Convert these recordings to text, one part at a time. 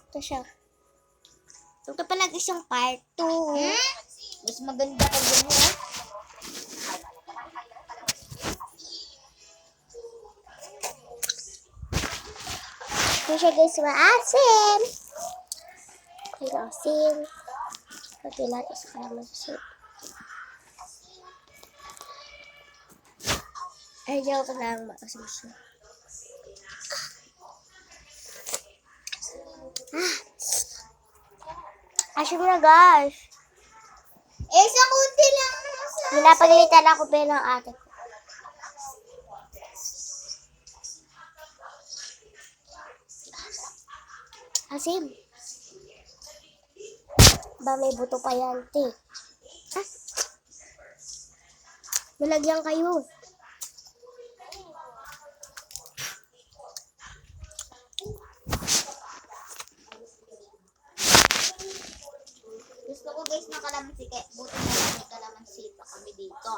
Ito siya. Ito pala isang part 2. Mas maganda ka din mo. Ito siya guys, maasim. Ay, asim. Pati natin sa kalamansi. Ay, joke lang, maasim siya. Asim na guys. Sa kunti lang naman sa... Pinapaglitan ako bilang ate ko. Asim. Ba, may buto pa yan, te. Ah. Nalagyan kayo. Gusto ko guys ng kalamansi. Buti na lang may kalamansi pa kami dito.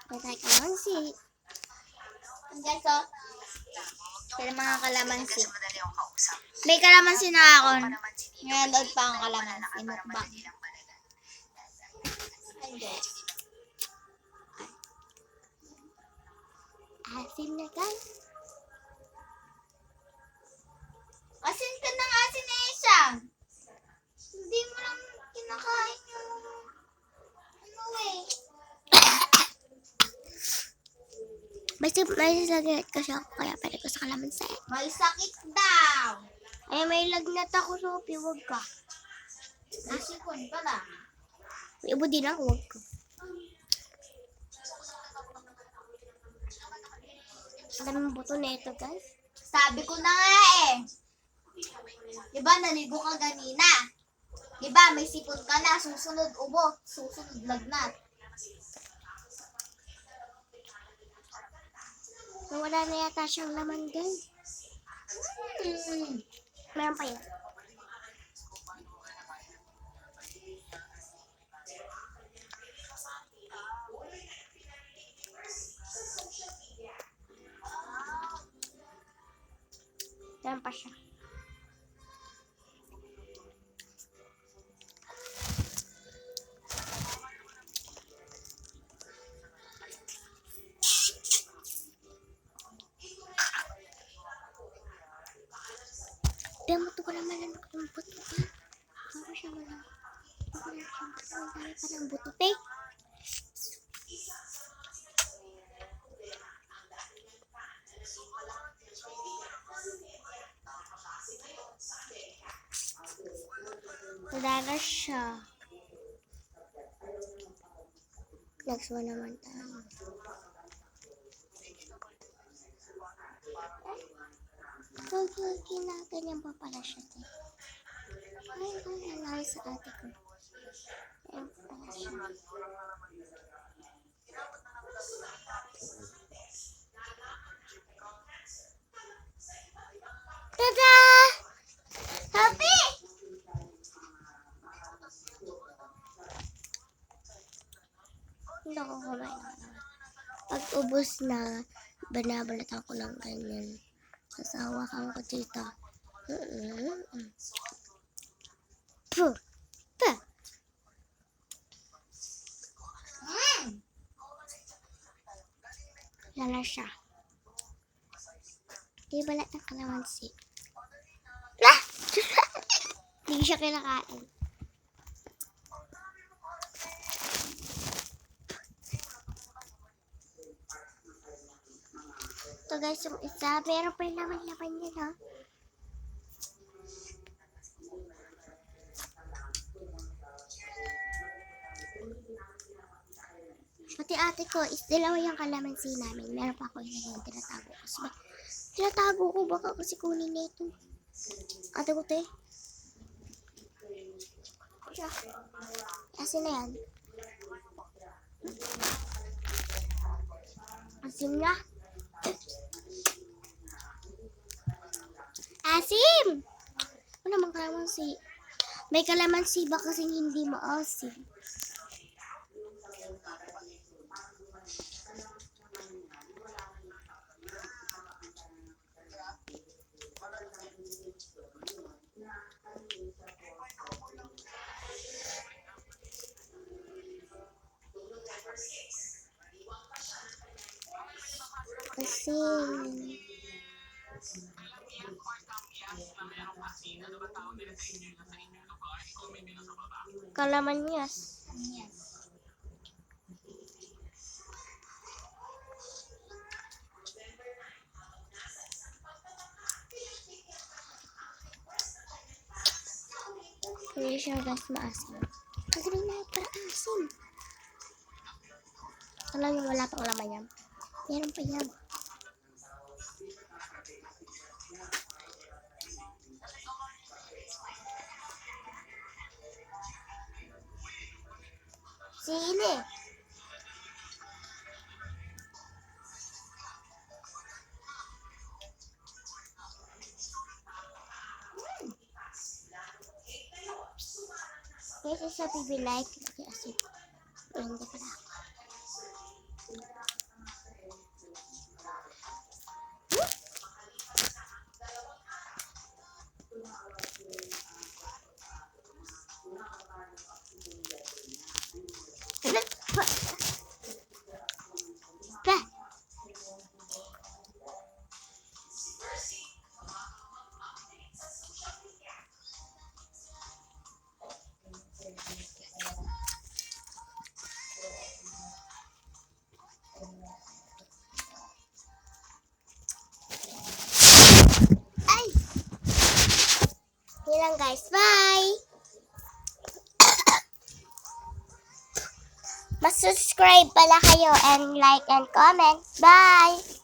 Patay kalamansi. Guys, oh. Kaya mga kalamansi. May kalamansi na ako. Ngayon, load pa ang kalamansi. Mukbang. Asim na guys. Asin ka ng asin na isa. Hindi mo lang kinakain yung... Ano eh. May lagnat kasi ako kaya pwede ko sa kalamansi. May sakit daw. Ay, may lagnat ako, Sophie. Huwag ka. Nasikon pa lang. May ibo din ako, huwag ka. Alam mo buto na ito, guys. Sabi ko na nga eh. Diba, naligo ka ganina. Diba, may sipon ka na. Susunod ubo. Susunod lagnat. Wala na yata siyang laman, guys. Meron pa yan. Meron pa siya. Damuto ko naman ang buto, eh. Ako siya malang. Ako na siya malang. Dami pa ng buto, eh. Wala na siya. Next one naman tayo. Ginaganyan pa pala siya, eh. Ay, alam sa ate ko. Ayan pala siya. Tada! Happy! Hindi ako kumain. Pag ubos na, banabalatan ko ng ganyan. Sasawakan ko dito. Puh! Puh! Lala siya. Di balat ng kalamansi. Ah! Hindi siya kinakain. Ito guys, yung isa. Pero pa yung laman-laman niya, no? Pati ate ko, is dalawa yung kalamansi namin. Meron pa ako yung tinatago ko. So, tinatago ko baka kasi kunin na ito. Ate ko, te. Asin na yan. Asim na. Asim! Ano naman kalamansi? May kalamansi ba kasing hindi maasim? Asin. Kalamanyas. Yes. Hindi siya guys maasim. Kasi may naik para asim. Alam niyo wala pang laman yan. Meron pa yan. Sili. Kasi sa PB like, lagi asin. Hindi pala. Bah. Ay! Yun lang guys. Bye! Mas subscribe pala kayo and like and comment. Bye!